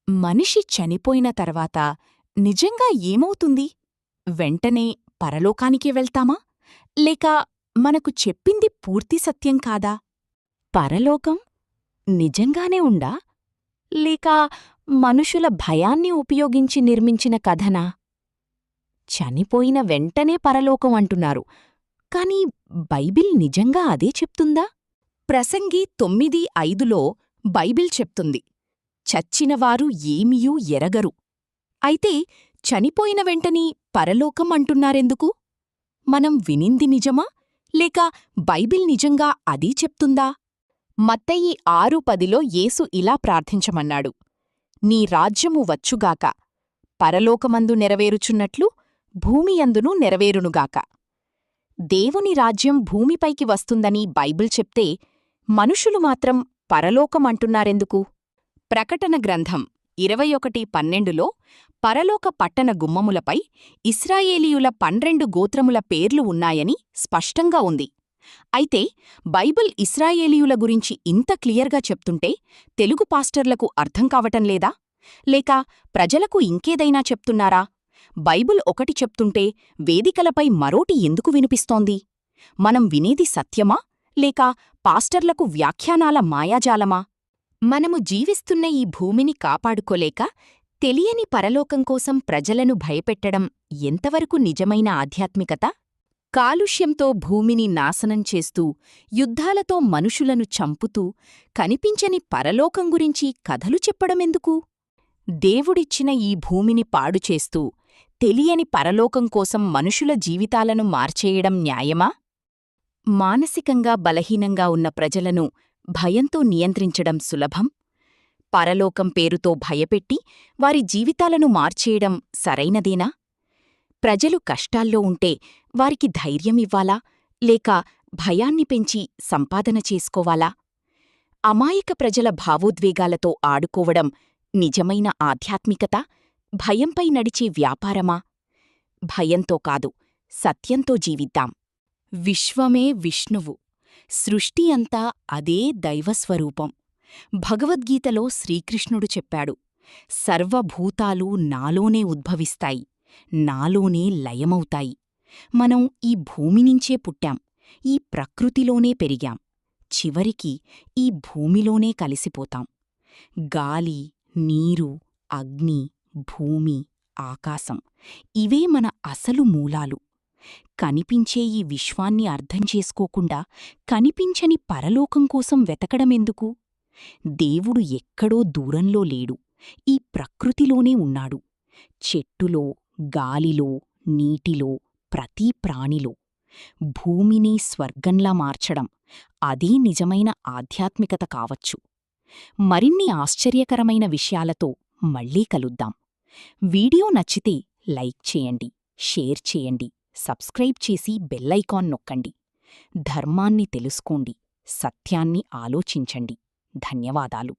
మనిషి చనిపోయిన తర్వాత నిజంగా ఏమవుతుంది? వెంటనే పరలోకానికి వెళ్తామా? లేక మనకు చెప్పింది పూర్తి సత్యం కాదా? పరలోకం నిజంగానే ఉండా? లేక మనుషుల భయాన్ని ఉపయోగించి నిర్మించిన కథనా? చనిపోయిన వెంటనే పరలోకం అంటున్నారు, కాని బైబిల్ నిజంగా అదే చెప్తుందా? ప్రసంగి 9:5లో బైబిల్ చెప్తుంది, చచ్చినవారు ఏమియూ ఎరగరు. అయితే చనిపోయిన వెంటనే పరలోకం అంటున్నారెందుకు? మనం వినింది నిజమా? లేక బైబిల్ నిజంగా అదీ చెప్తుందా? మత్తయి 6:10లో యేసు ఇలా ప్రార్థించమన్నాడు, నీ రాజ్యము వచ్చుగాక, పరలోకమందు నెరవేరుచున్నట్లు భూమియందునూ నెరవేరునుగాక. దేవుని రాజ్యం భూమిపైకి వస్తుందని బైబిల్ చెప్తే మనుషులు మాత్రం పరలోకమంటున్నారెందుకు? ప్రకటన గ్రంథం 21:12లో పరలోక పట్టణ గుమ్మములపై ఇశ్రాయేలీయుల 12 గోత్రముల పేర్లు ఉన్నాయని స్పష్టంగా ఉంది. అయితే బైబిల్ ఇశ్రాయేలీయుల గురించి ఇంత క్లియర్గా చెప్తుంటే తెలుగు పాస్టర్లకు అర్థం కావటం లేదా? లేక ప్రజలకు ఇంకేదైనా చెప్తున్నారా? బైబిల్ ఒకటి చెప్తుంటే వేదికలపై మరోటి ఎందుకు వినిపిస్తోంది? మనం వినేది సత్యమా? లేక పాస్టర్లకు వ్యాఖ్యానాల మాయాజాలమా? మనము జీవిస్తున్న ఈ భూమిని కాపాడుకోలేక తెలియని పరలోకం కోసం ప్రజలను భయపెట్టడం ఎంతవరకు నిజమైన ఆధ్యాత్మికత? కాలుష్యంతో భూమిని నాశనం చేస్తూ, యుద్ధాలతో మనుషులను చంపుతూ, కనిపించని పరలోకం గురించి కథలు చెప్పడమెందుకు? దేవుడిచ్చిన ఈ భూమిని పాడుచేస్తూ, తెలియని పరలోకం కోసం మనుషుల జీవితాలను మార్చేయడం న్యాయమా? మానసికంగా బలహీనంగా ఉన్న ప్రజలను భయంతో నియంత్రించడం సులభం? పరలోకం పేరుతో భయపెట్టి వారి జీవితాలను మార్చేయడం సరైనదేనా? ప్రజలు కష్టాల్లో ఉంటే వారికి ధైర్యమివ్వాలా? లేక భయాన్ని పెంచి సంపాదన చేసుకోవాలా? అమాయక ప్రజల భావోద్వేగాలతో ఆడుకోవడం నిజమైన ఆధ్యాత్మికత? భయంపై నడిచే వ్యాపారమా? భయంతో కాదు, సత్యంతో జీవిద్దాం. విశ్వమే విష్ణువు, సృష్టి అంతా అదే దైవస్వరూపం. భగవద్గీతలో శ్రీకృష్ణుడు చెప్పాడు, సర్వభూతాలు నాలోనే ఉద్భవిస్తాయి, నాలోనే లయమవుతాయి. మనం ఈ భూమినించే పుట్టాం, ఈ ప్రకృతిలోనే పెరిగాం, చివరికి ఈ భూమిలోనే కలిసిపోతాం. గాలి, నీరు, అగ్ని, భూమి, ఆకాశం ఇవే మన అసలు మూలాలు. కనిపించే ఈ విశ్వాన్ని అర్థం చేసుకోకుండా కనిపించని పరలోకం కోసం వెతకడమెందుకు? దేవుడు ఎక్కడో దూరంలో లేడు, ఈ ప్రకృతిలోనే ఉన్నాడు. చెట్టులో, గాలిలో, నీటిలో, ప్రతి ప్రాణిలో. భూమిని స్వర్గంలా మార్చడం అదే నిజమైన ఆధ్యాత్మికత కావచ్చు. మరిన్ని ఆశ్చర్యకరమైన విషయాలతో మళ్ళీ కలుద్దాం. వీడియో నచ్చితే లైక్ చేయండి, షేర్ చేయండి, సబ్స్క్రైబ్ చేసి బెల్లైకాన్ నొక్కండి. ధర్మాన్ని తెలుసుకోండి, సత్యాన్ని ఆలోచించండి. ధన్యవాదాలు.